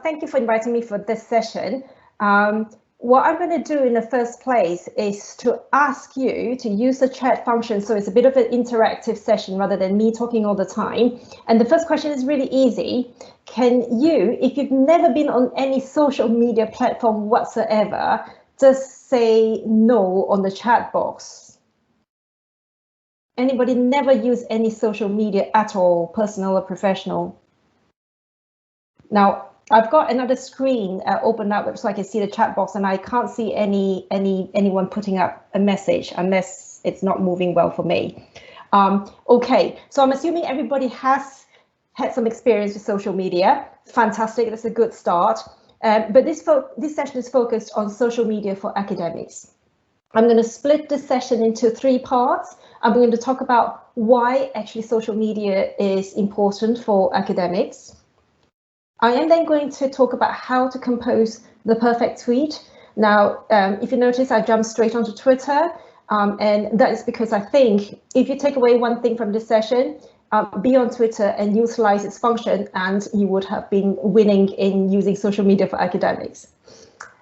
thank you for inviting me for this session. What I'm going to do in the first place is to ask you to use the chat function, so it's a bit of an interactive session rather than me talking all the time. And the first question is really easy. Can you, if you've never been on any social media platform whatsoever, just say no on the chat box? Anybody never use any social media at all, personal or professional? Now, I've got another screen opened up so I can see the chat box, and I can't see anyone putting up a message unless it's not moving well for me. Okay, so I'm assuming everybody has had some experience with social media. Fantastic, that's a good start. But this session is focused on social media for academics. I'm going to split this session into 3 parts. I'm going to talk about why actually social media is important for academics. I am then going to talk about how to compose the perfect tweet. Now, if you notice, I jumped straight onto Twitter, and that is because I think if you take away one thing from this session, be on Twitter and utilize its function, and you would have been winning in using social media for academics.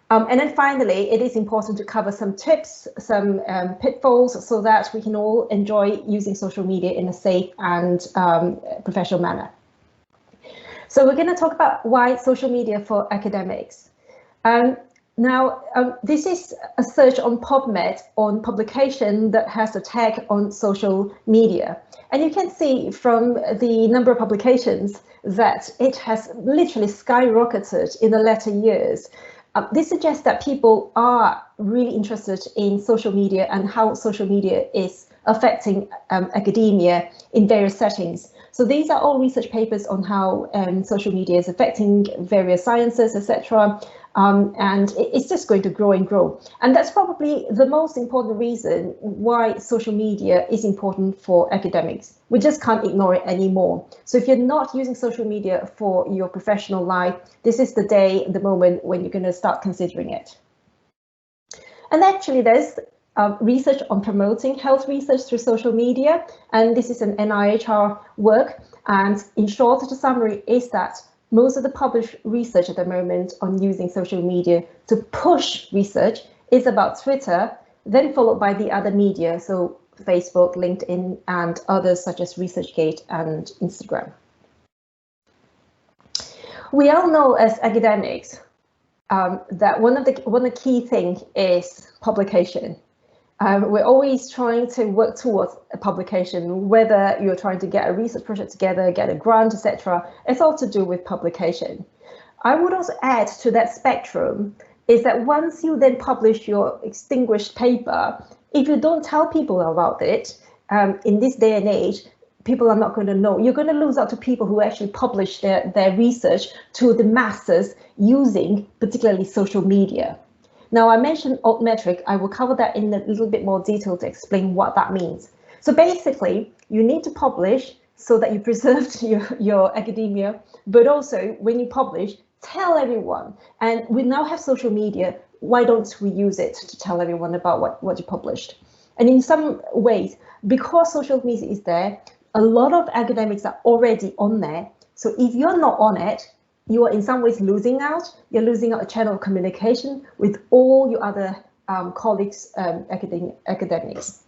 And then finally, it is important to cover some tips, some pitfalls, so that we can all enjoy using social media in a safe and professional manner. So we're going to talk about why social media for academics. This is a search on Pubmed on publication that has a tag on social media. And you can see from the number of publications that it has literally skyrocketed in the latter years. This suggests that people are really interested in social media and how social media is affecting academia in various settings. So these are all research papers on how social media is affecting various sciences, etc. And it's just going to grow and grow. And that's probably the most important reason why social media is important for academics. We just can't ignore it anymore. So if you're not using social media for your professional life, this is the day, the moment when you're going to start considering it. And actually, there's research on promoting health research through social media, and this is an NIHR work. And in short, the summary is that most of the published research at the moment on using social media to push research is about Twitter, then followed by the other media, so Facebook, LinkedIn, and others such as ResearchGate and Instagram. We all know as academics that one of the key things is publication. We're always trying to work towards a publication, whether you're trying to get a research project together, get a grant, etc. It's all to do with publication. I would also add to that spectrum is that once you then publish your distinguished paper, if you don't tell people about it, in this day and age, people are not going to know. You're going to lose out to people who actually publish their research to the masses using particularly social media. Now, I mentioned altmetric. I will cover that in a little bit more detail to explain what that means. So basically, you need to publish so that you preserve your academia, but also when you publish, tell everyone. And we now have social media. Why don't we use it to tell everyone about what you published? And in some ways, because social media is there, a lot of academics are already on there. So if you're not on it, you are in some ways losing out. You're losing out a channel of communication with all your other colleagues, academics.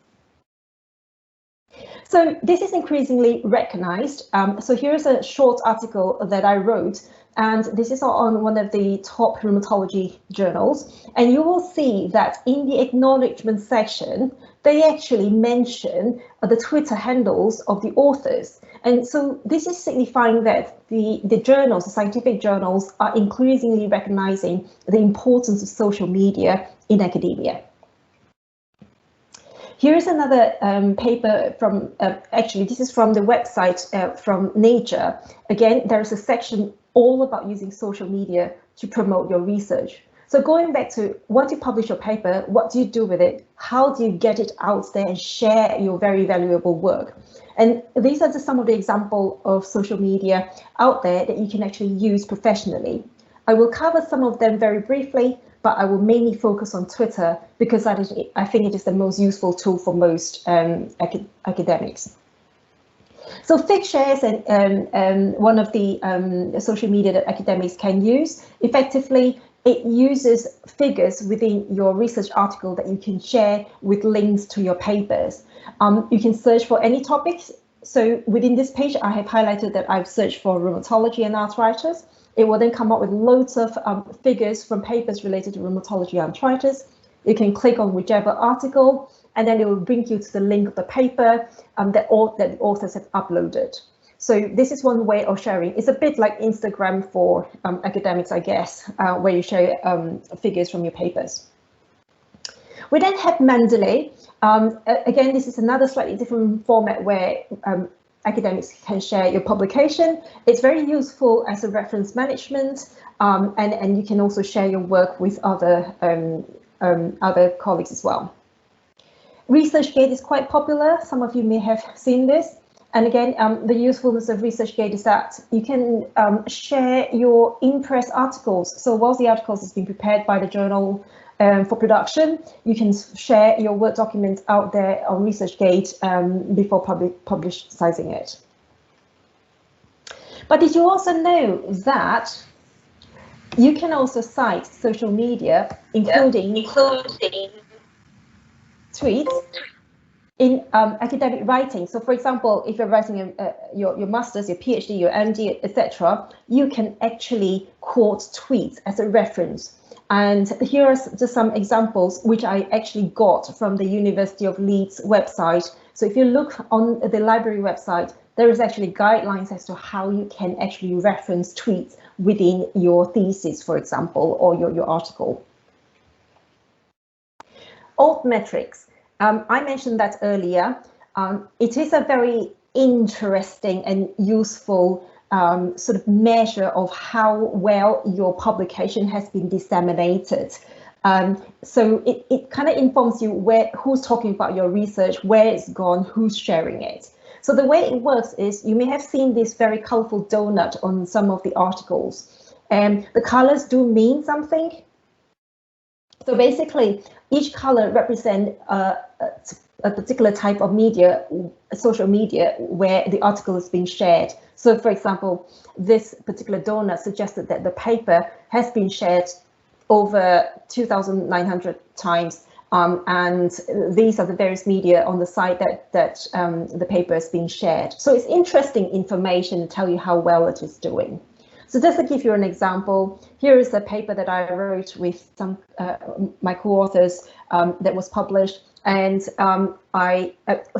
So this is increasingly recognized. So here's a short article that I wrote, and this is on one of the top rheumatology journals. And you will see that in the acknowledgement section, they actually mention the Twitter handles of the authors. And so this is signifying that the journals, the scientific journals, are increasingly recognizing the importance of social media in academia. Here's another paper from, actually, this is from the website from Nature. Again, there's a section all about using social media to promote your research. So going back to once you publish your paper, what do you do with it? How do you get it out there and share your very valuable work? And these are just some of the examples of social media out there that you can actually use professionally. I will cover some of them very briefly, but I will mainly focus on Twitter because I think it is the most useful tool for most academics. So fig shares and one of the social media that academics can use. Effectively, it uses figures within your research article that you can share with links to your papers. You can search for any topics. So within this page, I have highlighted that I've searched for rheumatology and arthritis. It will then come up with loads of figures from papers related to rheumatology and arthritis. You can click on whichever article, and then it will bring you to the link of the paper that the authors have uploaded. So this is one way of sharing. It's a bit like Instagram for academics, I guess, where you share figures from your papers. We then have Mandala. Again, this is another slightly different format where academics can share your publication. It's very useful as a reference management, and you can also share your work with other colleagues as well. ResearchGate is quite popular. Some of you may have seen this. And again, the usefulness of ResearchGate is that you can share your in-press articles. So whilst the articles is being prepared by the journal for production, you can share your Word documents out there on ResearchGate before publicizing it. But did you also know that you can also cite social media, including tweets, in academic writing? So for example, if you're writing your master's, your PhD, your MD, etc., you can actually quote tweets as a reference. And here are just some examples which I actually got from the University of Leeds website. So if you look on the library website, there is actually guidelines as to how you can actually reference tweets within your thesis, for example, or your article. Altmetrics. I mentioned that earlier. It is a very interesting and useful sort of measure of how well your publication has been disseminated. So it kind of informs you who's talking about your research, where it's gone, who's sharing it. So the way it works is you may have seen this very colorful donut on some of the articles, and the colors do mean something. So basically, each color represents a particular type of media, social media, where the article is being shared. So for example, this particular donut suggested that the paper has been shared over 2,900 times, and these are the various media on the site that the paper is being shared. So it's interesting information to tell you how well it is doing. So just to give you an example, here is a paper that I wrote with some my co-authors that was published, and so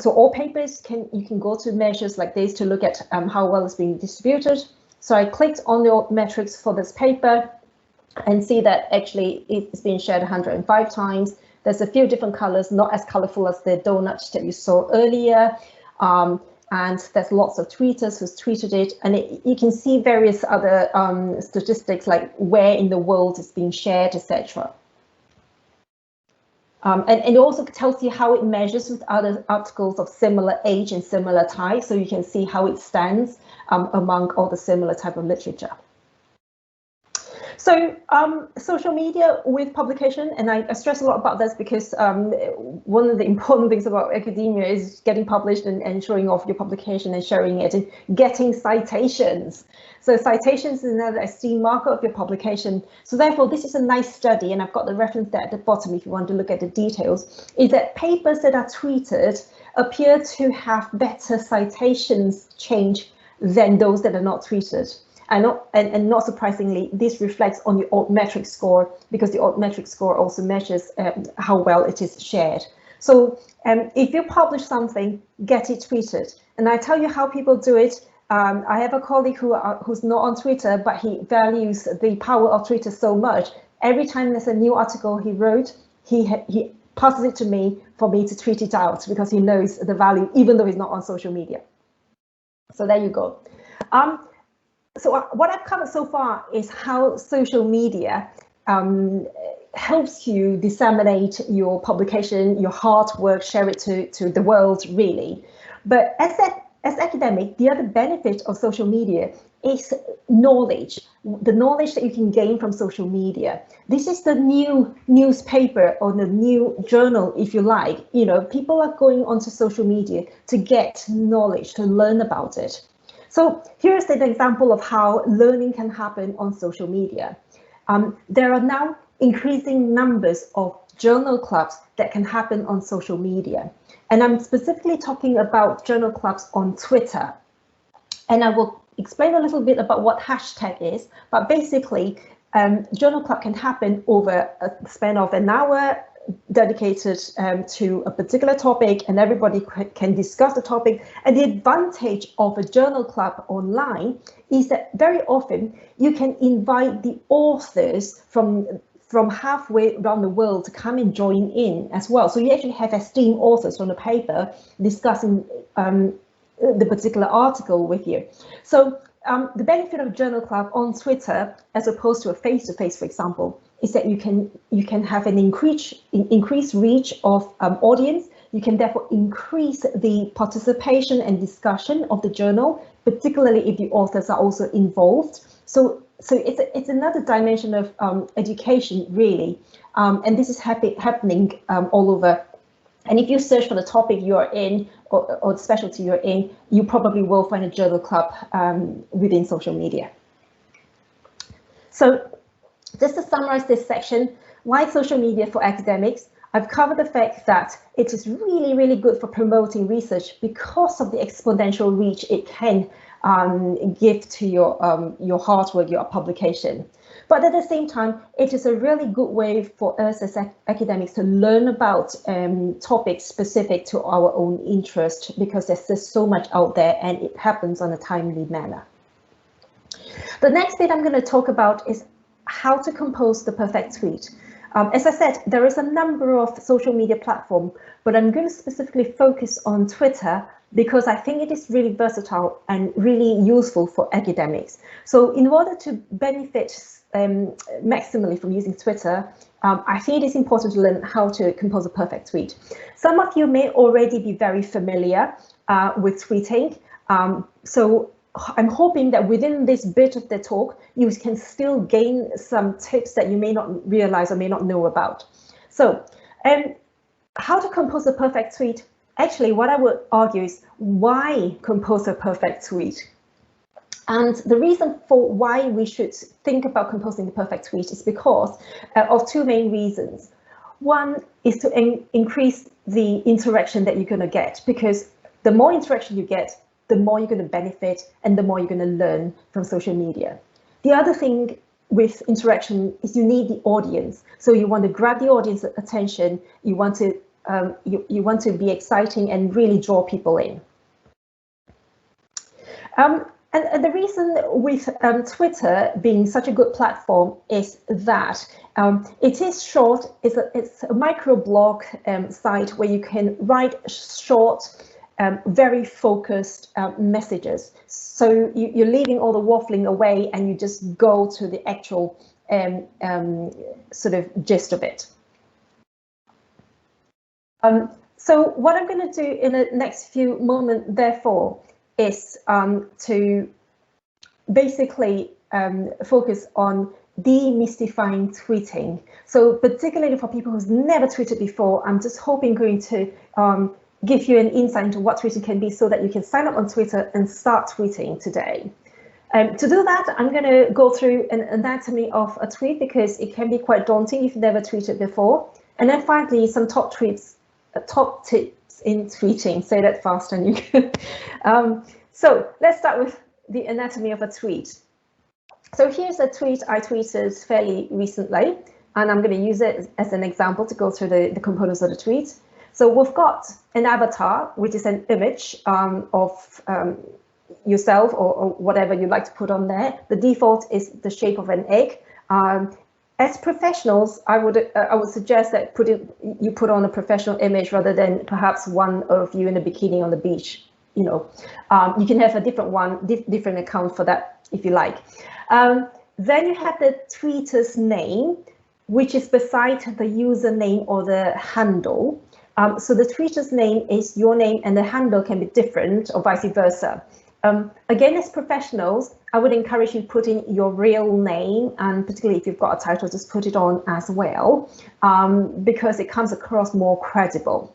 all papers you can go to measures like this to look at how well it's being distributed. So I clicked on the metrics for this paper and see that actually it's been shared 105 times. There's a few different colors, not as colorful as the donut that you saw earlier. And there's lots of tweeters who's tweeted it, and you can see various other statistics like where in the world it's being shared, etc. And it also tells you how it measures with other articles of similar age and similar type, so you can see how it stands among all the similar type of literature. So social media with publication, and I stress a lot about this because one of the important things about academia is getting published and showing off your publication and sharing it and getting citations. So citations is another esteemed marker of your publication. So therefore, this is a nice study, and I've got the reference there at the bottom if you want to look at the details, is that papers that are tweeted appear to have better citations change than those that are not tweeted. And not surprisingly, this reflects on the altmetric score, because the altmetric score also measures how well it is shared. So if you publish something, get it tweeted. And I tell you how people do it. I have a colleague who's not on Twitter, but he values the power of Twitter so much. Every time there's a new article he wrote, he passes it to me for me to tweet it out, because he knows the value, even though he's not on social media. So there you go. So what I've covered so far is how social media helps you disseminate your publication, your hard work, share it to the world, really. But as that as academic, the other benefit of social media is knowledge, the knowledge that you can gain from social media. This is the new newspaper or the new journal, if you like. You know, people are going onto social media to get knowledge, to learn about it. So here's an example of how learning can happen on social media. There are now increasing numbers of journal clubs that can happen on social media. And I'm specifically talking about journal clubs on Twitter. And I will explain a little bit about what hashtag is, but basically, journal club can happen over a span of an hour, dedicated to a particular topic, and everybody can discuss the topic. And the advantage of a journal club online is that very often you can invite the authors from halfway around the world to come and join in as well. So you actually have esteemed authors from the paper discussing the particular article with you. So the benefit of journal club on Twitter, as opposed to a face-to-face, for example, is that you can have an increased reach of audience. You can therefore increase the participation and discussion of the journal, particularly if the authors are also involved. So it's another dimension of education, really, and this is happening all over. And if you search for the topic you're in or the specialty you're in, you probably will find a journal club within social media. So just to summarize this section, why social media for academics? I've covered the fact that it is really, really good for promoting research because of the exponential reach it can give to your hard work, your publication. But at the same time, it is a really good way for us as academics to learn about topics specific to our own interest, because there's just so much out there and it happens on a timely manner. The next bit I'm going to talk about is how to compose the perfect tweet. As I said, there is a number of social media platforms, but I'm going to specifically focus on Twitter because I think it is really versatile and really useful for academics. So in order to benefit maximally from using Twitter, I think it is important to learn how to compose a perfect tweet. Some of you may already be very familiar with tweeting. So I'm hoping that within this bit of the talk, you can still gain some tips that you may not realize or may not know about. So how to compose a perfect tweet? Actually, what I would argue is why compose a perfect tweet? And the reason for why we should think about composing the perfect tweet is because of two main reasons. One is to increase the interaction that you're going to get, because the more interaction you get, the more you're going to benefit and the more you're going to learn from social media. The other thing with interaction is you need the audience. So you want to grab the audience attention. You want to you want to be exciting and really draw people in. And the reason with Twitter being such a good platform is that it is short. It's a microblog site where you can write short, very focused messages. So you're leaving all the waffling away and you just go to the actual sort of gist of it. So what I'm going to do in the next few moments, therefore, is to basically focus on demystifying tweeting. So particularly for people who've never tweeted before, I'm just going to give you an insight into what tweeting can be so that you can sign up on Twitter and start tweeting today. To do that, I'm going to go through an anatomy of a tweet because it can be quite daunting if you've never tweeted before. And then finally, some top tips in tweeting. Say that fast and you can. So let's start with the anatomy of a tweet. So here's a tweet I tweeted fairly recently, and I'm going to use it as an example to go through the components of the tweet. So we've got an avatar, which is an image of yourself or whatever you like to put on there. The default is the shape of an egg. As professionals, I would suggest that you put on a professional image rather than perhaps one of you in a bikini on the beach. You know, you can have a different one, different account for that if you like. Then you have the tweeter's name, which is beside the username or the handle. So the tweeter's name is your name and the handle can be different or vice versa. Again, as professionals, I would encourage you to put in your real name, and particularly if you've got a title, just put it on as well, because it comes across more credible.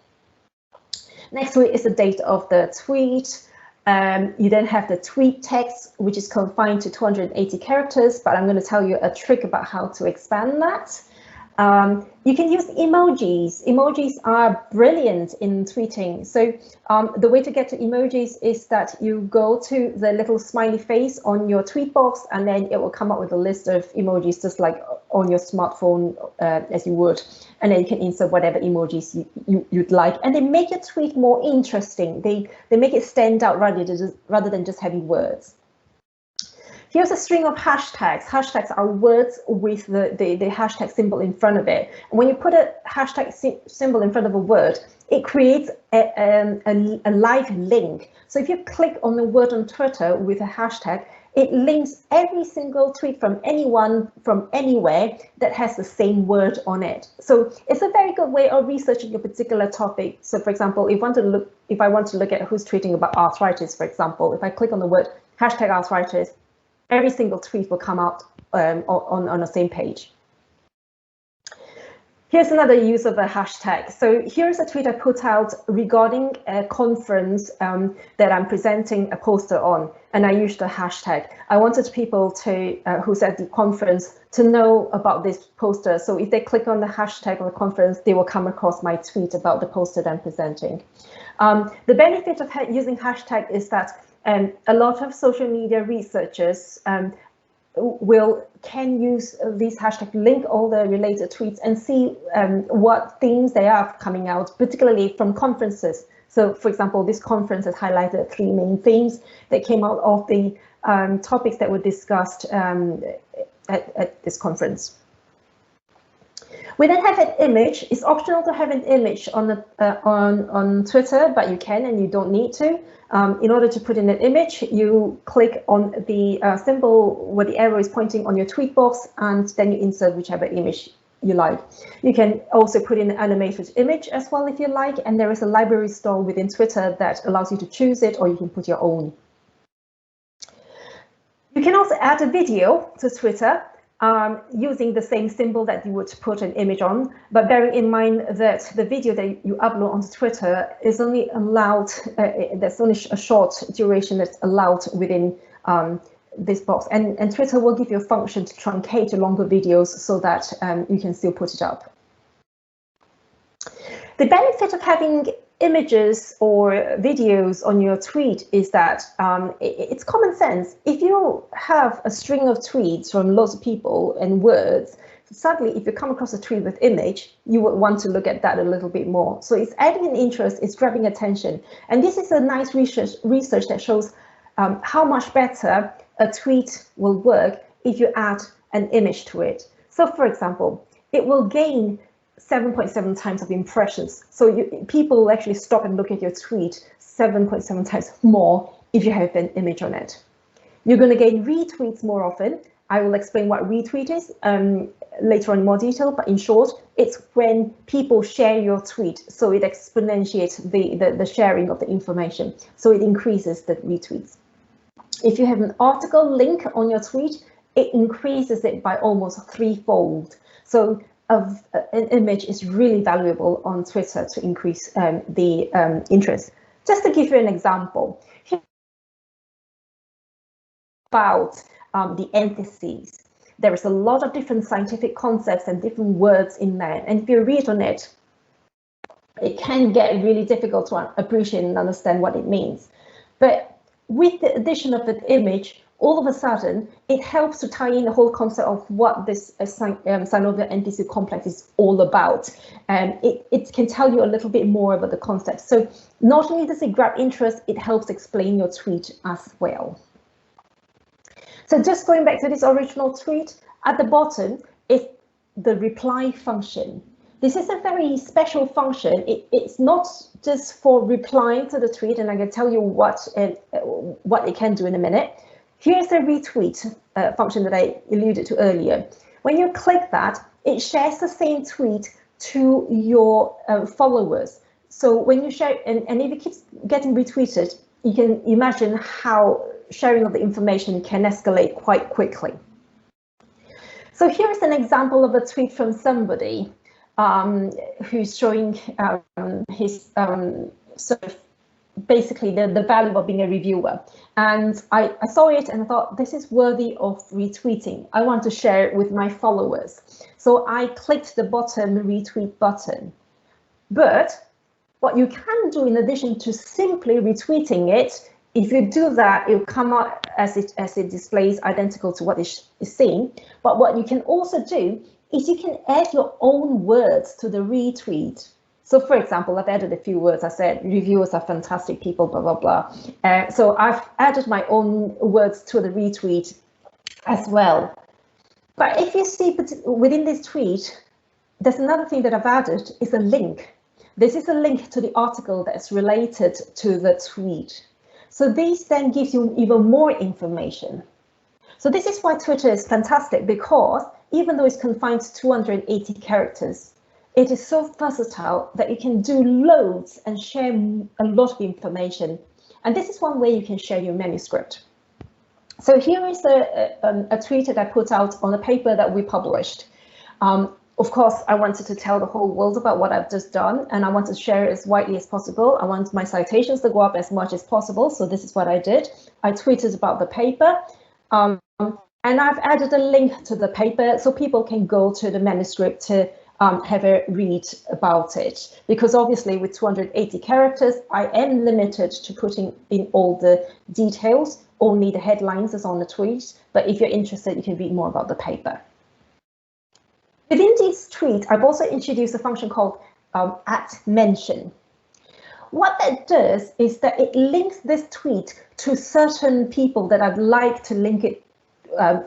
Next to it is the date of the tweet. You then have the tweet text, which is confined to 280 characters, but I'm going to tell you a trick about how to expand that. You can use emojis. Emojis are brilliant in tweeting. So the way to get to emojis is that you go to the little smiley face on your tweet box, and then it will come up with a list of emojis, just like on your smartphone as you would. And then you can insert whatever emojis you'd like, and they make your tweet more interesting. They make it stand out rather than just having words. Here's a string of hashtags. Hashtags are words with the hashtag symbol in front of it. And when you put a hashtag symbol in front of a word, it creates a live link. So if you click on the word on Twitter with a hashtag, it links every single tweet from anyone from anywhere that has the same word on it. So it's a very good way of researching a particular topic. So for example, if I want to look at who's tweeting about arthritis, for example, if I click on the word hashtag arthritis, every single tweet will come out on the same page. Here's another use of a hashtag. So here's a tweet I put out regarding a conference that I'm presenting a poster on, and I used the hashtag. I wanted people to who's at the conference to know about this poster. So if they click on the hashtag of the conference, they will come across my tweet about the poster that I'm presenting. The benefit of using hashtag is that a lot of social media researchers can use these hashtags, link all the related tweets and see what themes they are coming out, particularly from conferences. So, for example, this conference has highlighted 3 main themes that came out of the topics that were discussed at this conference. We then have an image. It's optional to have an image on Twitter, but you can and you don't need to. In order to put in an image, you click on the symbol where the arrow is pointing on your tweet box, and then you insert whichever image you like. You can also put in an animated image as well if you like, and there is a library store within Twitter that allows you to choose it, or you can put your own. You can also add a video to Twitter using the same symbol that you would put an image on, but bearing in mind that the video that you upload onto Twitter is only allowed, there's only a short duration that's allowed within this box, and Twitter will give you a function to truncate longer videos so that you can still put it up. The benefit of having images or videos on your tweet is that it's common sense. If you have a string of tweets from lots of people and words, suddenly if you come across a tweet with image, you would want to look at that a little bit more. So it's adding an interest, it's grabbing attention. And this is a nice research that shows how much better a tweet will work if you add an image to it. So for example, it will gain 7.7 times of impressions. So people will actually stop and look at your tweet 7.7 times more if you have an image on it. You're going to gain retweets more often. I will explain what retweet is later on in more detail, but in short, it's when people share your tweet. So it exponentiates the sharing of the information. So it increases the retweets. If you have an article link on your tweet, it increases it by almost 3-fold. So an image is really valuable on Twitter to increase the interest. Just to give you an example, about the antitheses. There is a lot of different scientific concepts and different words in there, and if you read on it, it can get really difficult to appreciate and understand what it means. But with the addition of an image, all of a sudden, it helps to tie in the whole concept of what this synovial antithesis complex is all about. It can tell you a little bit more about the concept. So not only does it grab interest, it helps explain your tweet as well. So just going back to this original tweet, at the bottom is the reply function. This is a very special function. It's not just for replying to the tweet, and I can tell you what it can do in a minute. Here's a retweet function that I alluded to earlier. When you click that, it shares the same tweet to your followers. So when you share, and if it keeps getting retweeted, you can imagine how sharing of the information can escalate quite quickly. So here's an example of a tweet from somebody who's showing his sort of basically the value of being a reviewer. And I saw it and I thought, this is worthy of retweeting. I want to share it with my followers. So I clicked the bottom retweet button. But what you can do in addition to simply retweeting it, if you do that, it will come out as it displays identical to what is seen. But what you can also do is you can add your own words to the retweet. So for example, I've added a few words. I said, reviewers are fantastic people, blah, blah, blah. So I've added my own words to the retweet as well. But if you see within this tweet, there's another thing that I've added is a link. This is a link to the article that's related to the tweet. So this then gives you even more information. So this is why Twitter is fantastic, because even though it's confined to 280 characters, it is so versatile that you can do loads and share a lot of information. And this is one way you can share your manuscript. So here is a tweet that I put out on a paper that we published. Of course, I wanted to tell the whole world about what I've just done, and I want to share it as widely as possible. I want my citations to go up as much as possible. So this is what I did. I tweeted about the paper, and I've added a link to the paper so people can go to the manuscript to have a read about it, because obviously with 280 characters, I am limited to putting in all the details. Only the headlines is on the tweet, but if you're interested, you can read more about the paper. Within this tweet, I've also introduced a function called @mention. What that does is that it links this tweet to certain people that I'd like to link it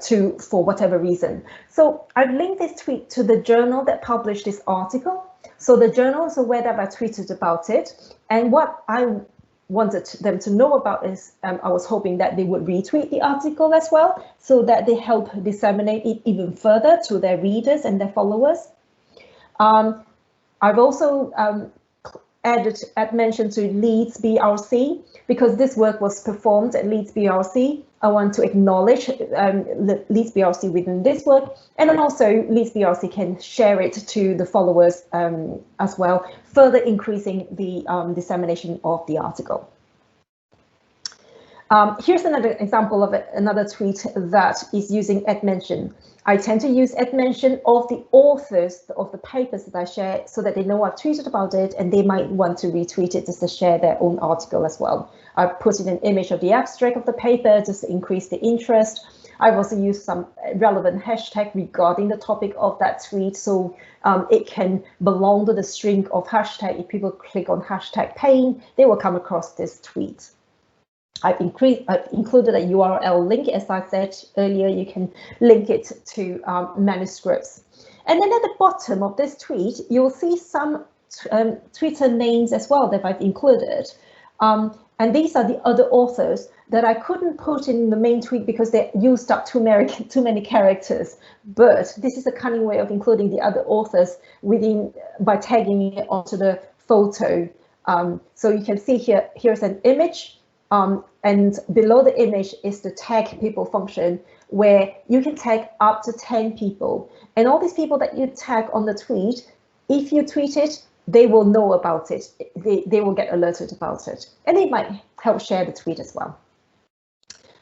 to for whatever reason. So I've linked this tweet to the journal that published this article. So the journal is aware that I tweeted about it. And what I wanted them to know about is I was hoping that they would retweet the article as well, so that they help disseminate it even further to their readers and their followers. I've also added @mention to Leeds BRC, because this work was performed at Leeds BRC. I want to acknowledge Leeds BRC within this work, and then also Leeds BRC can share it to the followers as well, further increasing the dissemination of the article. Here's another example of another tweet that is using @mention. I tend to use @mention of the authors of the papers that I share, so that they know I've tweeted about it and they might want to retweet it just to share their own article as well. I've put in an image of the abstract of the paper just to increase the interest. I've also used some relevant hashtag regarding the topic of that tweet, so it can belong to the string of hashtag. If people click on hashtag pain, they will come across this tweet. I've included a URL link, as I said earlier. You can link it to manuscripts. And then at the bottom of this tweet, you'll see some Twitter names as well that I've included. And these are the other authors that I couldn't put in the main tweet because they used up too many characters. But this is a cunning way of including the other authors by tagging it onto the photo. So you can see here's an image. And below the image is the tag people function, where you can tag up to 10 people. And all these people that you tag on the tweet, if you tweet it, they will know about it. They will get alerted about it, and they might help share the tweet as well.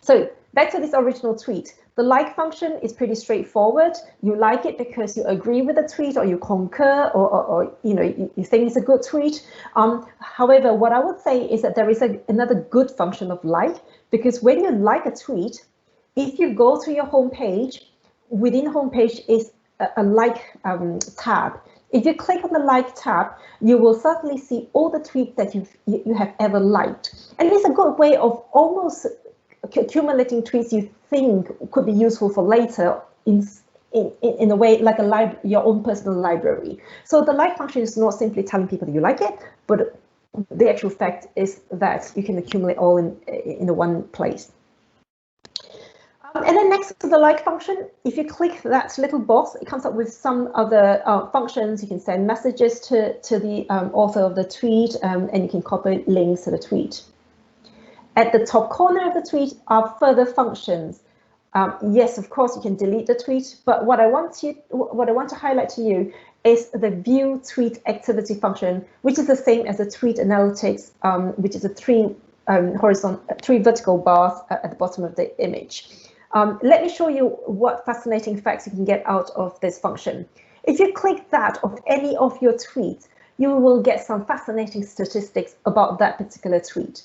So back to this original tweet. The like function is pretty straightforward. You like it because you agree with the tweet, or you concur, or you think it's a good tweet. However, what I would say is that there is another good function of like, because when you like a tweet, if you go to your homepage, within homepage is a like tab. If you click on the like tab, you will suddenly see all the tweets that you have ever liked. And it's a good way of almost accumulating tweets you think could be useful for later in a way like your own personal library. So the like function is not simply telling people that you like it, but the actual fact is that you can accumulate all in the one place. And then next to the like function, if you click that little box, it comes up with some other functions. You can send messages to the author of the tweet, and you can copy links to the tweet. At the top corner of the tweet are further functions. Yes, of course, you can delete the tweet, but what I want to highlight to you is the view tweet activity function, which is the same as the tweet analytics, which is a three vertical bars at the bottom of the image. Let me show you what fascinating facts you can get out of this function. If you click that of any of your tweets, you will get some fascinating statistics about that particular tweet,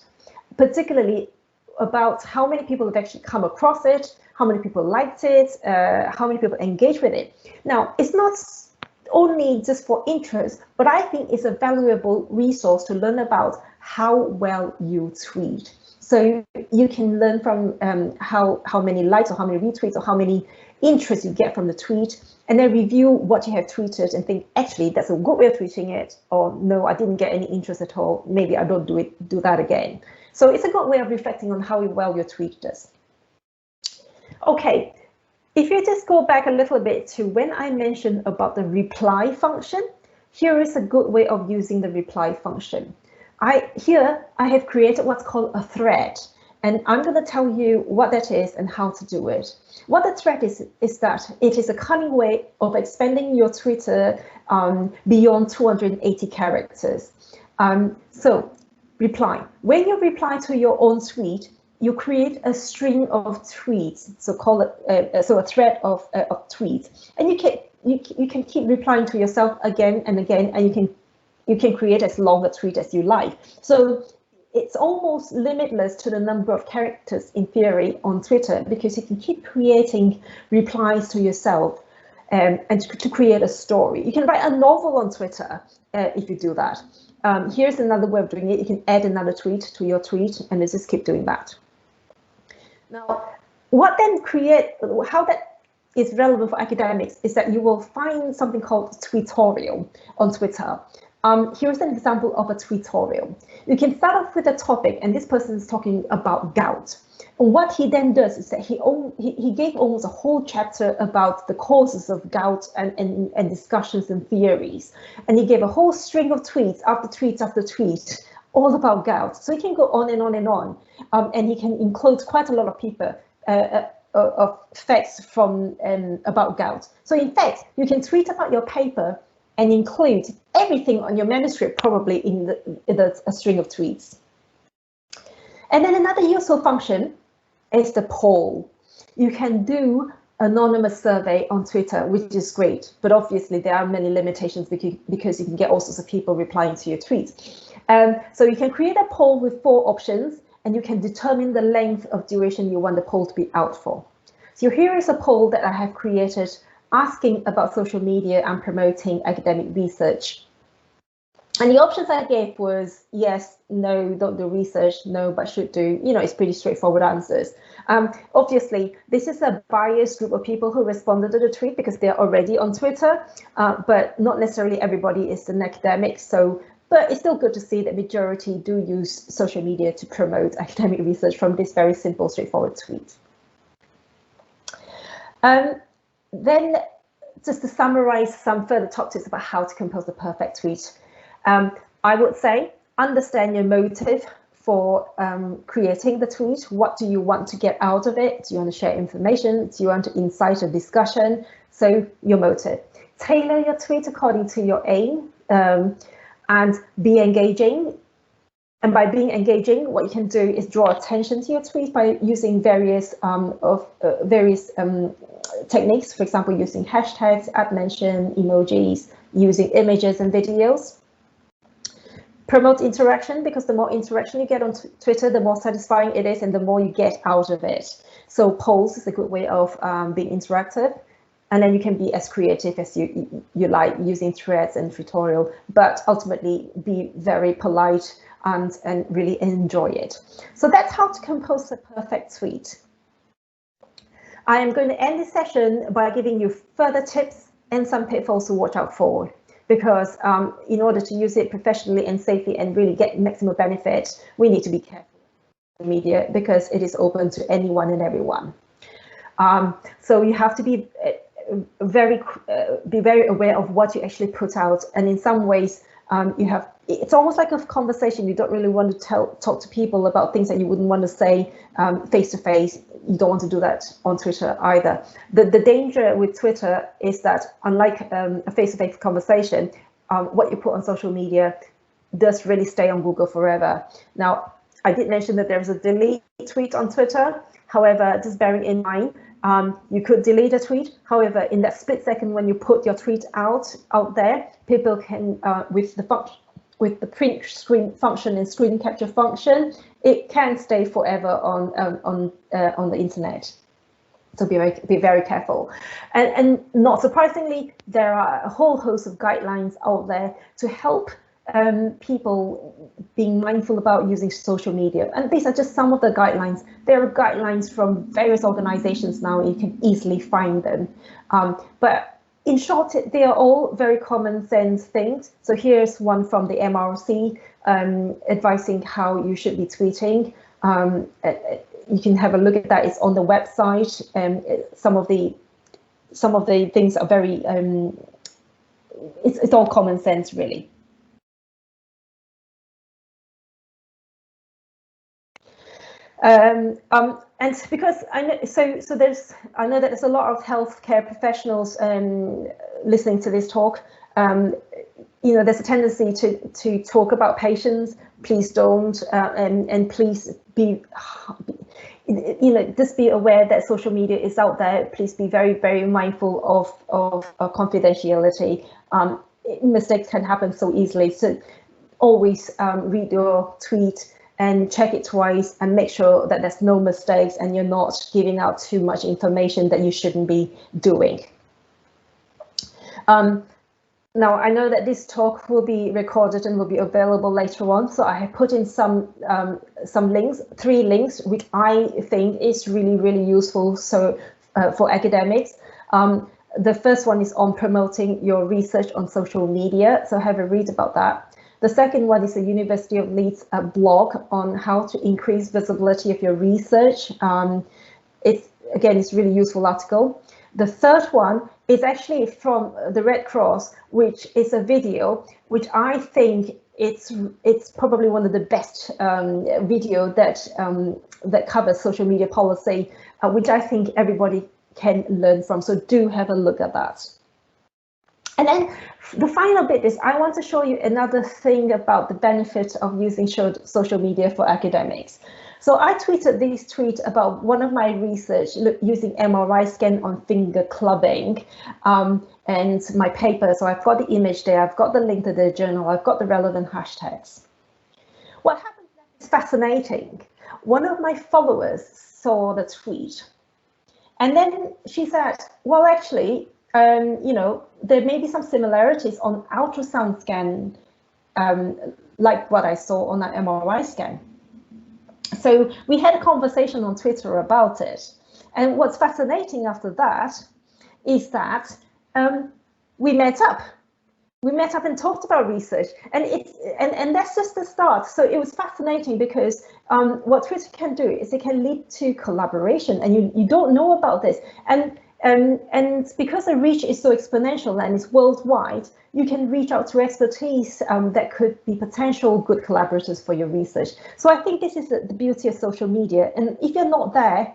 particularly about how many people have actually come across it, how many people liked it, how many people engage with it. Now, it's not only just for interest, but I think it's a valuable resource to learn about how well you tweet. So you can learn from how many likes or how many retweets or how many interests you get from the tweet, and then review what you have tweeted and think, actually, that's a good way of tweeting it, or no, I didn't get any interest at all. Maybe I don't do that again. So it's a good way of reflecting on how well your tweet does. Okay, if you just go back a little bit to when I mentioned about the reply function, here is a good way of using the reply function. Here I have created what's called a thread, and I'm going to tell you what that is and how to do it. What the thread is that it is a cunning way of expanding your Twitter beyond 280 characters. So reply. When you reply to your own tweet, you create a string of tweets, so call it a thread of tweets, and you can keep replying to yourself again and again, and you can create as long a tweet as you like. So it's almost limitless to the number of characters in theory on Twitter, because you can keep creating replies to yourself and to create a story. You can write a novel on Twitter if you do that. Here's another way of doing it. You can add another tweet to your tweet, and let's just keep doing that. Now, how that is relevant for academics is that you will find something called tweetorial on Twitter. Here's an example of a tweetorial. You can start off with a topic, and this person is talking about gout. And what he then does is that he gave almost a whole chapter about the causes of gout and discussions and theories. And he gave a whole string of tweets after tweet after tweet, all about gout. So he can go on and on and on. And he can include quite a lot of people of facts from about gout. So in fact, you can tweet about your paper and include everything on your manuscript probably in a string of tweets. And then another useful function is the poll. You can do anonymous survey on Twitter, which is great, but obviously there are many limitations because you can get all sorts of people replying to your tweets. So you can create a poll with 4 options, and you can determine the length of duration you want the poll to be out for. So here is a poll that I have created asking about social media and promoting academic research. And the options I gave was yes, no, don't do research, no, but should do. You know, it's pretty straightforward answers. Obviously, this is a biased group of people who responded to the tweet because they're already on Twitter, but not necessarily everybody is an academic. But it's still good to see that majority do use social media to promote academic research from this very simple, straightforward tweet. Then, just to summarize some further top tips about how to compose the perfect tweet. I would say, understand your motive for creating the tweet. What do you want to get out of it? Do you want to share information? Do you want to incite a discussion? So your motive. Tailor your tweet according to your aim and be engaging. And by being engaging, what you can do is draw attention to your tweet by using various techniques, for example, using hashtags, @mention, emojis, using images and videos. Promote interaction, because the more interaction you get on Twitter, the more satisfying it is and the more you get out of it. So polls is a good way of being interactive. And then you can be as creative as you like, using threads and tutorial, but ultimately be very polite and really enjoy it. So that's how to compose a perfect tweet. I am going to end this session by giving you further tips and some pitfalls to watch out for, because in order to use it professionally and safely and really get maximum benefit, we need to be careful with media because it is open to anyone and everyone. So you have to be very aware of what you actually put out, and in some ways it's almost like a conversation. You don't really want to talk to people about things that you wouldn't want to say face to face. You don't want to do that on Twitter either. The danger with Twitter is that, unlike a face-to-face conversation, what you put on social media does really stay on Google forever. Now, I did mention that there is a delete tweet on Twitter. However, just bearing in mind, you could delete a tweet. However, in that split second when you put your tweet out there, people can, with the print screen function and screen capture function, it can stay forever on the internet. So be very careful. And not surprisingly, there are a whole host of guidelines out there to help people being mindful about using social media. And these are just some of the guidelines. There are guidelines from various organizations now, you can easily find them. But in short, they are all very common sense things. So here's one from the MRC advising how you should be tweeting. You can have a look at that. It's on the website. Some of the things are very, it's all common sense, really. And because I know, I know that there's a lot of healthcare professionals listening to this talk. You know, there's a tendency to talk about patients. Please don't, and please be, you know, just be aware that social media is out there. Please be very, very mindful of confidentiality. Mistakes can happen so easily. So always read your tweet and check it twice and make sure that there's no mistakes and you're not giving out too much information that you shouldn't be doing. Now, I know that this talk will be recorded and will be available later on, so I have put in some links, 3 links, which I think is really, really useful for academics. The first one is on promoting your research on social media, so have a read about that. The second one is the University of Leeds blog on how to increase visibility of your research. It's really useful article. The third one is actually from the Red Cross, which is a video, which I think it's probably one of the best video that covers social media policy, which I think everybody can learn from. So do have a look at that. And then the final bit is I want to show you another thing about the benefit of using social media for academics. So I tweeted this tweet about one of my research using MRI scan on finger clubbing and my paper. So I've got the image there, I've got the link to the journal, I've got the relevant hashtags. What happened next is fascinating. One of my followers saw the tweet and then she said, well, actually, you know, there may be some similarities on ultrasound scan, like what I saw on that MRI scan. So we had a conversation on Twitter about it. And what's fascinating after that is that we met up. We met up and talked about research, and that's just the start. So it was fascinating because what Twitter can do is it can lead to collaboration, and you don't know about this. And because the reach is so exponential and it's worldwide, you can reach out to expertise that could be potential good collaborators for your research. So I think this is the beauty of social media. And if you're not there,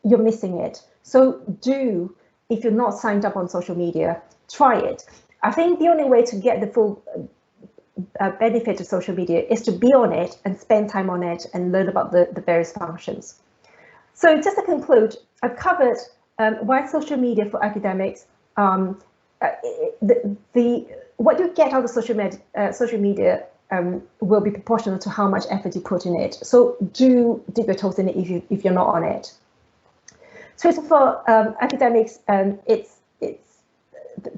you're missing it. So do, if you're not signed up on social media, try it. I think the only way to get the full benefit of social media is to be on it and spend time on it and learn about the various functions. So just to conclude, I've covered why social media for academics. What you get out of social media will be proportional to how much effort you put in it. So do dip your toes in it if you're not on it. Twitter for academics, it's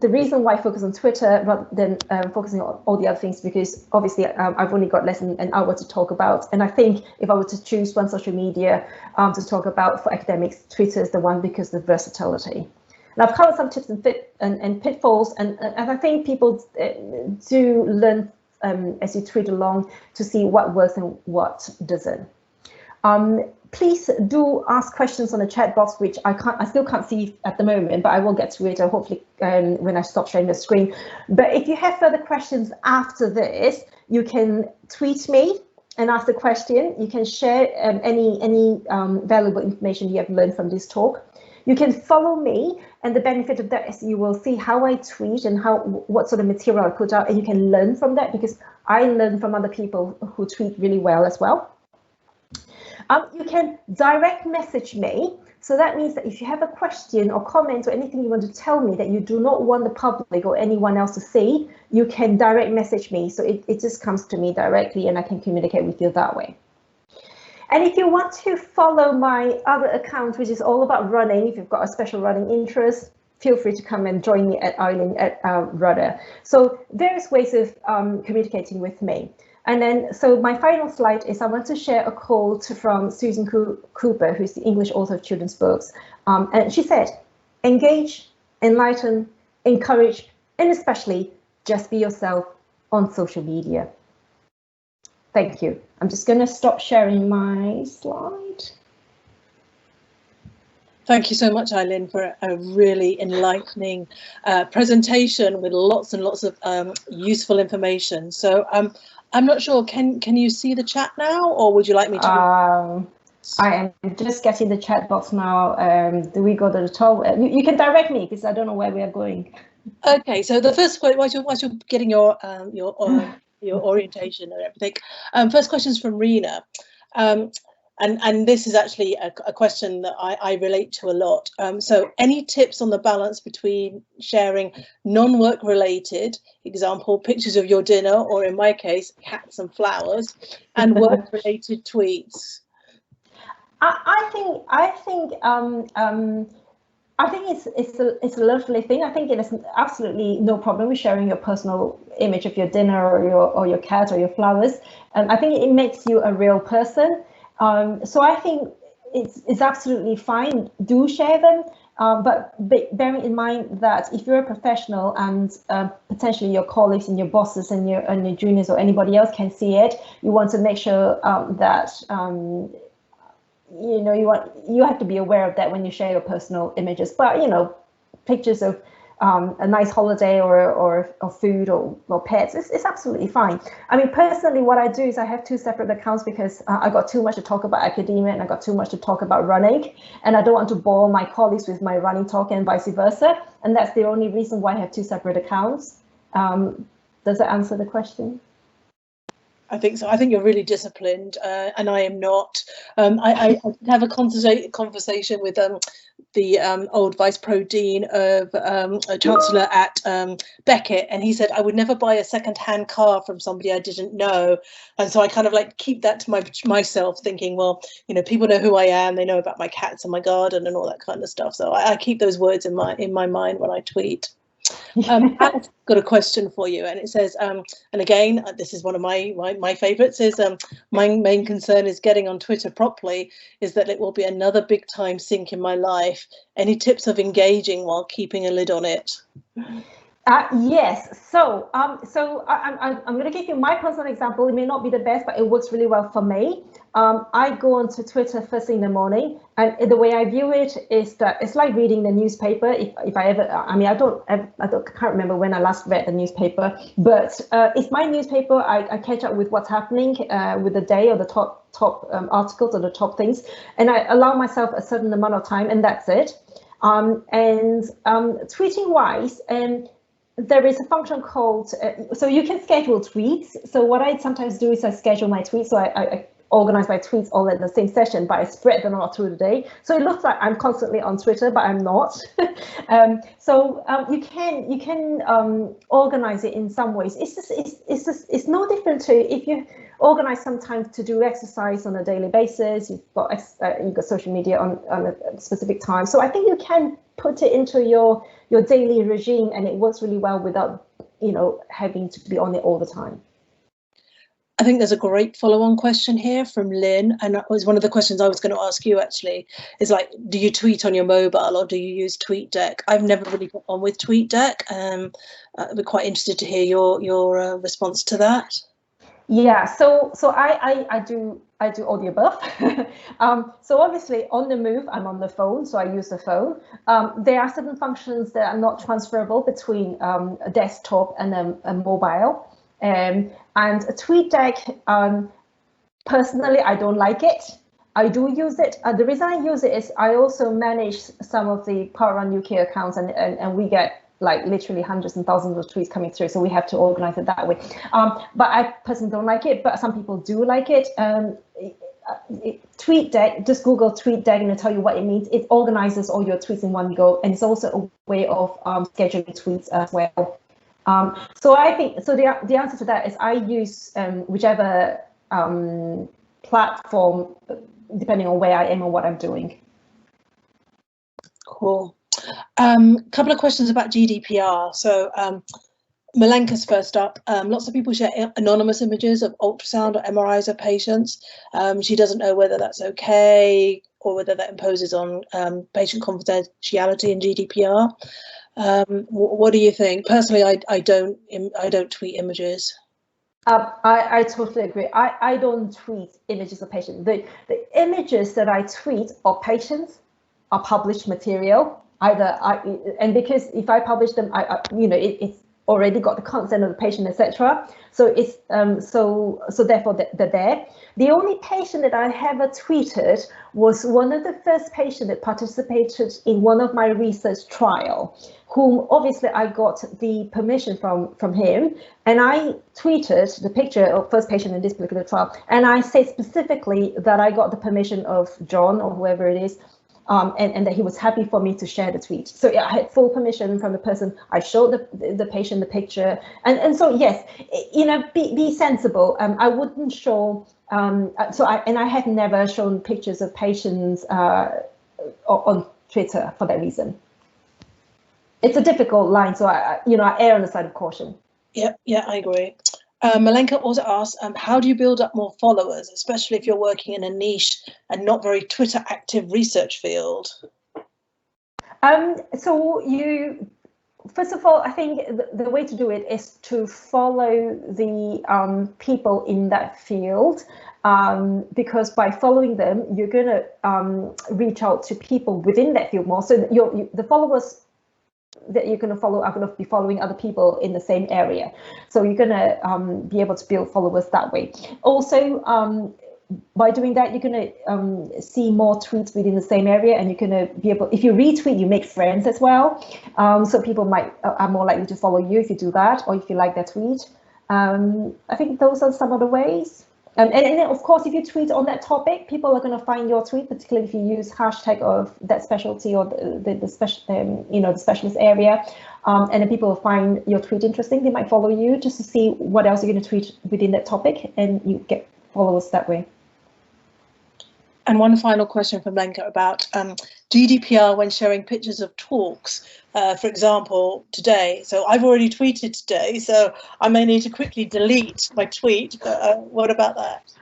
the reason why I focus on Twitter rather than focusing on all the other things, because obviously I've only got less than an hour to talk about. And I think if I were to choose one social media to talk about for academics, Twitter is the one because of the versatility. And I've covered some tips and pitfalls, and I think people do learn as you tweet along to see what works and what doesn't. Please do ask questions on the chat box, which I still can't see at the moment, but I will get to it hopefully when I stop sharing the screen. But if you have further questions after this, you can tweet me and ask the question. You can share any valuable information you have learned from this talk. You can follow me, and the benefit of that is you will see how I tweet and what sort of material I put out, and you can learn from that, because I learn from other people who tweet really well as well. You can direct message me. So that means that if you have a question or comment or anything you want to tell me that you do not want the public or anyone else to see, you can direct message me. So it just comes to me directly and I can communicate with you that way. And if you want to follow my other account, which is all about running, if you've got a special running interest, feel free to come and join me at Ai Lyn at Rudder. So various ways of communicating with me. And then, so my final slide is I want to share a quote from Susan Cooper, who's the English author of children's books. And she said, engage, enlighten, encourage, and especially just be yourself on social media. Thank you. I'm just going to stop sharing my slide. Thank you so much, Ai Lyn, for a really enlightening presentation with lots and lots of useful information. So I'm not sure, can you see the chat now, or would you like me to? I am just getting the chat box now. Do we go to the top? You can direct me, because I don't know where we are going. Okay, so the first question, whilst you're getting your orientation and everything, first question is from Rena. And this is actually a question that I relate to a lot. So any tips on the balance between sharing non-work related, example, pictures of your dinner, or in my case, cats and flowers, and work related tweets? I think it's a lovely thing. I think it is absolutely no problem with sharing your personal image of your dinner or your cat or your flowers. I think it makes you a real person. So I think it's absolutely fine. Do share them, but bearing in mind that if you're a professional and potentially your colleagues and your bosses and your juniors or anybody else can see it, you want to make sure that you have to be aware of that when you share your personal images. But pictures of a nice holiday or food or pets, it's absolutely fine. I mean, personally, what I do is I have two separate accounts because I got too much to talk about academia and I got too much to talk about running, and I don't want to bore my colleagues with my running talk and vice versa. And that's the only reason why I have two separate accounts. Does that answer the question? I think so. I think you're really disciplined, and I am not. I did have a conversation with the old Vice Pro Dean of a Chancellor at Beckett, and he said I would never buy a second-hand car from somebody I didn't know, and so I kind of like keep that to myself, thinking, well, people know who I am, they know about my cats and my garden and all that kind of stuff. So I keep those words in my mind when I tweet. I've got a question for you, and it says, and again, this is one of my favorites, is my main concern is getting on Twitter properly, is that it will be another big time sink in my life. Any tips of engaging while keeping a lid on it? Yes, so I'm going to give you my personal example. It may not be the best, but it works really well for me. I go onto Twitter first thing in the morning, and the way I view it is that it's like reading the newspaper. If I ever, I mean, I can't remember when I last read the newspaper, but it's my newspaper. I catch up with what's happening with the day or the top articles or the top things, and I allow myself a certain amount of time, and that's it. Tweeting wise, there is a function called, so you can schedule tweets. So what I sometimes do is I schedule my tweets. So I organize my tweets all in the same session, but I spread them out through the day. So it looks like I'm constantly on Twitter, but I'm not. You can organize it in some ways. It's no different to if you organize some time to do exercise on a daily basis. You've got social media on a specific time. So I think you can put it into your daily regime, and it works really well without having to be on it all the time. I think there's a great follow-on question here from Lynn, and that was one of the questions I was going to ask you actually, is like, do you tweet on your mobile or do you use TweetDeck? I've never really got on with TweetDeck. I'd be quite interested to hear your response to that. Yeah, so I do I do all the above. So obviously on the move, I'm on the phone, so I use the phone. There are certain functions that are not transferable between a desktop and a mobile. And a TweetDeck, personally, I don't like it. I do use it. The reason I use it is I also manage some of the Power UK accounts, and we get like literally hundreds and thousands of tweets coming through, so we have to organize it that way. But I personally don't like it, but some people do like it. TweetDeck, just Google TweetDeck and it'll tell you what it means. It organizes all your tweets in one go, and it's also a way of scheduling tweets as well. So I think, so the answer to that is I use whichever platform, depending on where I am or what I'm doing. Cool. Couple of questions about GDPR. So Malenka's first up. Lots of people share anonymous images of ultrasound or MRIs of patients. She doesn't know whether that's okay or whether that imposes on patient confidentiality in GDPR. What do you think? Personally, I don't tweet images. I totally agree. I don't tweet images of patients. The images that I tweet are patients, are published material. And because if I publish them, it's already got the consent of the patient, etc. So it's so therefore they're there. The only patient that I ever tweeted was one of the first patients that participated in one of my research trial, whom obviously I got the permission from him, and I tweeted the picture of first patient in this particular trial, and I said specifically that I got the permission of John or whoever it is. And that he was happy for me to share the tweet. So yeah, I had full permission from the person. I showed the patient the picture, and so yes, be sensible. I wouldn't show. I have never shown pictures of patients on Twitter for that reason. It's a difficult line, so I err on the side of caution. Yeah, I agree. Malenka also asks, how do you build up more followers, especially if you're working in a niche and not very Twitter active research field? So first of all, I think the way to do it is to follow the people in that field, because by following them, you're going to reach out to people within that field more. So the followers that you're going to follow are going to be following other people in the same area. So you're going to be able to build followers that way. Also, by doing that, you're going to see more tweets within the same area, and you're going to be able, if you retweet, you make friends as well. So people are more likely to follow you if you do that, or if you like their tweet. I think those are some of the ways. And then, of course, if you tweet on that topic, people are going to find your tweet, particularly if you use hashtag of that specialty or the specialist area. And then people will find your tweet interesting. They might follow you just to see what else you're going to tweet within that topic, and you get followers that way. And one final question from Lenka about GDPR when sharing pictures of talks. For example, today. So I've already tweeted today, so I may need to quickly delete my tweet. But what about that?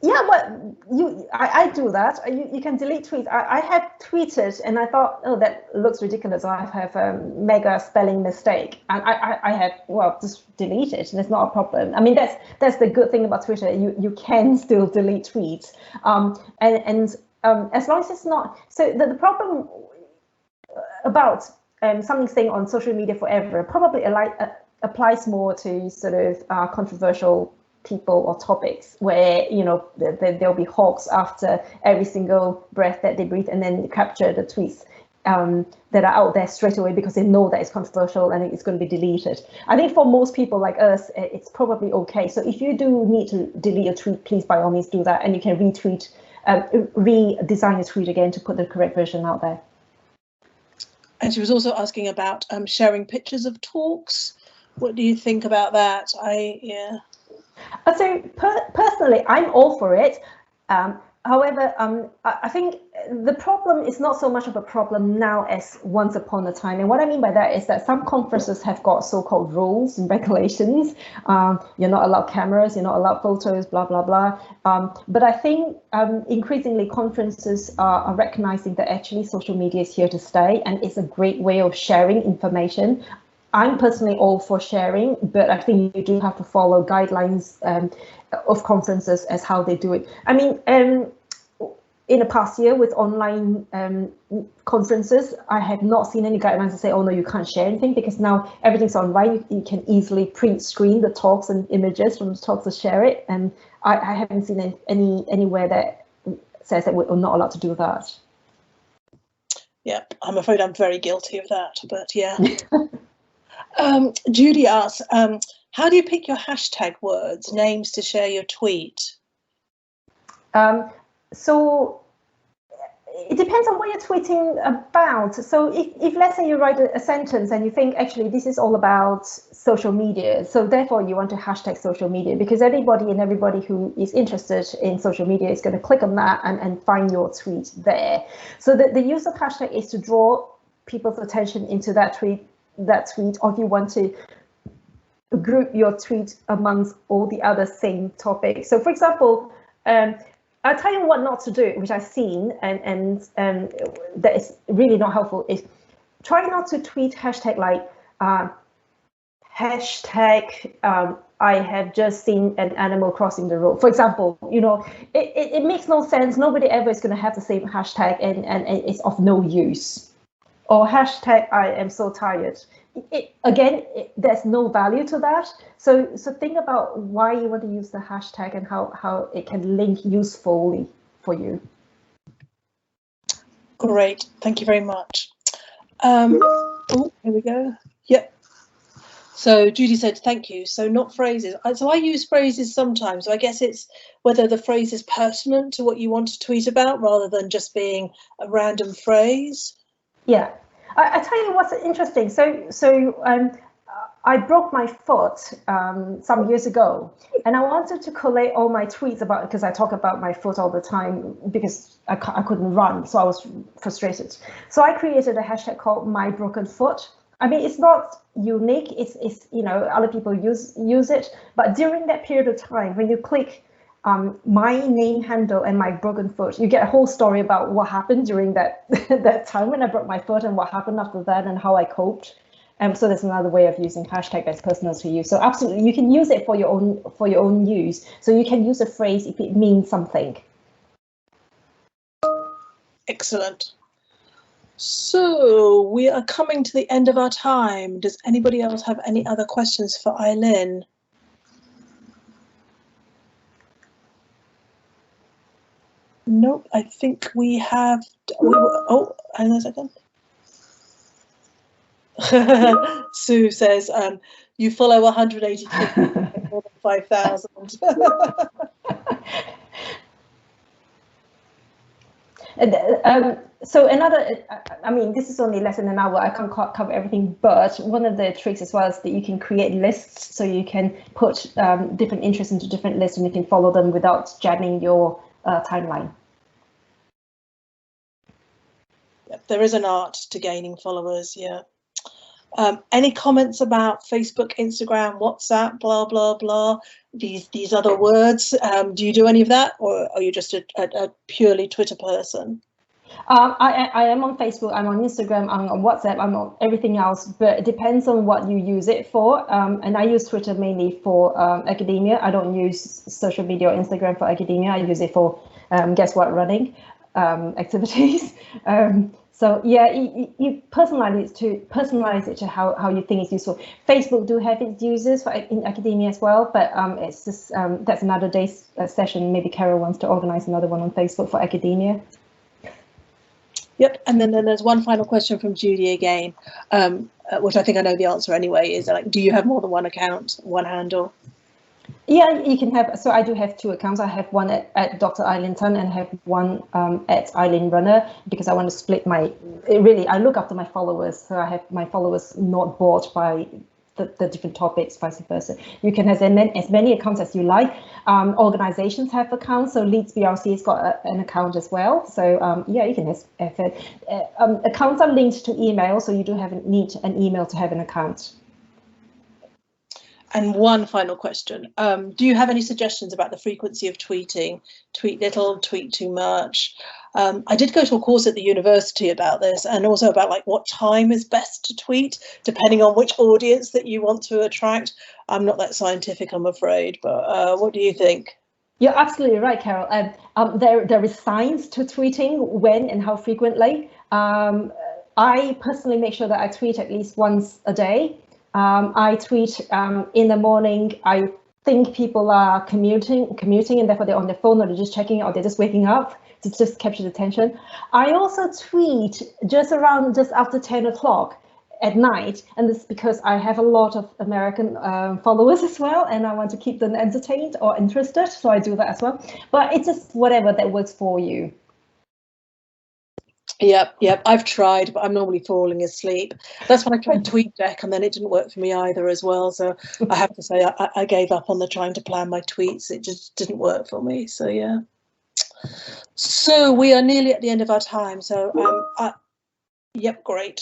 Yeah, well, I do that. You can delete tweets. I have tweeted and I thought, oh, that looks ridiculous. I have a mega spelling mistake, and I have, well, just delete it. There's not a problem. I mean, that's the good thing about Twitter. You can still delete tweets, and as long as it's not. So the problem about something staying on social media forever probably applies more to sort of controversial people or topics where there'll be hawks after every single breath that they breathe, and then capture the tweets that are out there straight away because they know that it's controversial and it's going to be deleted. I think for most people like us, it's probably okay. So if you do need to delete a tweet, please by all means do that, and you can retweet, redesign a tweet again to put the correct version out there. And she was also asking about sharing pictures of talks. What do you think about that? So personally, I'm all for it. However, I think the problem is not so much of a problem now as once upon a time. And what I mean by that is that some conferences have got so-called rules and regulations. You're not allowed cameras, you're not allowed photos, blah, blah, blah. But I think increasingly conferences are recognizing that actually social media is here to stay, and it's a great way of sharing information. I'm personally all for sharing, but I think you do have to follow guidelines of conferences as how they do it. I mean, in the past year with online conferences, I have not seen any guidelines to say, oh no, you can't share anything, because now everything's online. You can easily print screen the talks and images from the talks to share it. And I haven't seen anywhere that says that we're not allowed to do that. Yep, I'm afraid I'm very guilty of that, but yeah. Judy asks, how do you pick your hashtag words, names to share your tweet? So it depends on what you're tweeting about. So if let's say you write a sentence and you think, actually, this is all about social media, so therefore you want to hashtag social media, because everybody who is interested in social media is going to click on that and find your tweet there. So the use of hashtag is to draw people's attention into that tweet, or if you want to group your tweet amongst all the other same topics. So for example, I'll tell you what not to do, which I've seen, and that is really not helpful, is try not to tweet hashtag like I have just seen an animal crossing the road. For example, you know, it makes no sense. Nobody ever is going to have the same hashtag, and it's of no use. Or hashtag I am so tired. There's no value to that. So think about why you want to use the hashtag and how it can link usefully for you. Great, thank you very much. Oh, here we go. Yep. So Judy said, thank you. So not phrases. So I use phrases sometimes. So I guess it's whether the phrase is pertinent to what you want to tweet about rather than just being a random phrase. Yeah, I tell you what's interesting. So I broke my foot some years ago, and I wanted to collate all my tweets about, because I talk about my foot all the time because I couldn't run, so I was frustrated. So I created a hashtag called My Broken Foot. I mean, it's not unique. It's you know, other people use it, but during that period of time, when you click my name handle and my broken foot, you get a whole story about what happened during that that time when I broke my foot and what happened after that and how I coped. So there's another way of using hashtag that's personal to you. So absolutely, you can use it for your own use. So you can use a phrase if it means something. Excellent. So we are coming to the end of our time. Does anybody else have any other questions for Ai Lyn? Nope, I think we have. Oh, hang on a second. Sue says, you follow 180 more than 5,000. So another, I mean, this is only less than an hour. I can't cover everything, but one of the tricks as well is that you can create lists. So you can put different interests into different lists and you can follow them without jamming your timeline. Yep, there is an art to gaining followers, yeah. Any comments about Facebook, Instagram, WhatsApp, blah, blah, blah, these other words? Do you do any of that, or are you just a purely Twitter person? I am on Facebook, I'm on Instagram, I'm on WhatsApp, I'm on everything else, but it depends on what you use it for. And I use Twitter mainly for academia. I don't use social media or Instagram for academia. I use it for, guess what, running activities. So yeah, you personalize it to how you think it's useful. Facebook do have its users for in academia as well, but it's just that's another day's session. Maybe Carol wants to organize another one on Facebook for academia. Yep, and then there's one final question from Judy again, which I think I know the answer anyway, is like, do you have more than one account, one handle? Yeah, you can have, so I do have two accounts. I have one at Dr. Ai Lyn Tan and have one at Ai Lyn Runner, because I want to split my, really, I look after my followers. So I have my followers not bored by the different topics, vice versa. You can have as many accounts as you like. Organizations have accounts, so Leeds BRC has got an account as well. So yeah, you can have it. Accounts are linked to email, so you do need an email to have an account. And one final question. Do you have any suggestions about the frequency of tweeting? Tweet little, tweet too much? I did go to a course at the university about this, and also about like what time is best to tweet, depending on which audience that you want to attract. I'm not that scientific, I'm afraid, but what do you think? You're absolutely right, Carol. And there is science to tweeting, when and how frequently. I personally make sure that I tweet at least once a day. I tweet in the morning. I think people are commuting, and therefore they're on their phone, or they're just checking it, or they're just waking up to just capture the attention. I also tweet just after 10 o'clock at night, and this is because I have a lot of American followers as well, and I want to keep them entertained or interested, so I do that as well. But it's just whatever that works for you. Yep, I've tried, but I'm normally falling asleep. That's when I tried TweetDeck, and then it didn't work for me either as well. So I have to say I gave up on the trying to plan my tweets. It just didn't work for me. So yeah. So we are nearly at the end of our time. So yep, great.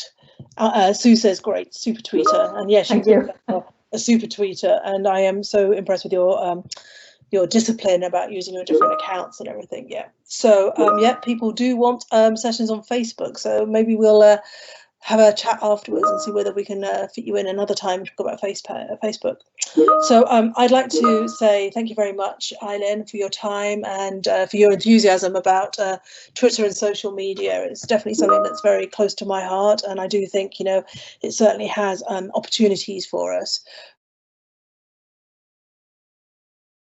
Sue says great, super tweeter, and yes, you are a super tweeter, and I am so impressed with your discipline about using your different accounts and everything. Yeah. So yeah, people do want sessions on Facebook, so maybe we'll have a chat afterwards and see whether we can fit you in another time to talk about Facebook. So I'd like to say thank you very much, Ai Lyn, for your time and for your enthusiasm about Twitter and social media. It's definitely something that's very close to my heart, and I do think, you know, it certainly has opportunities for us.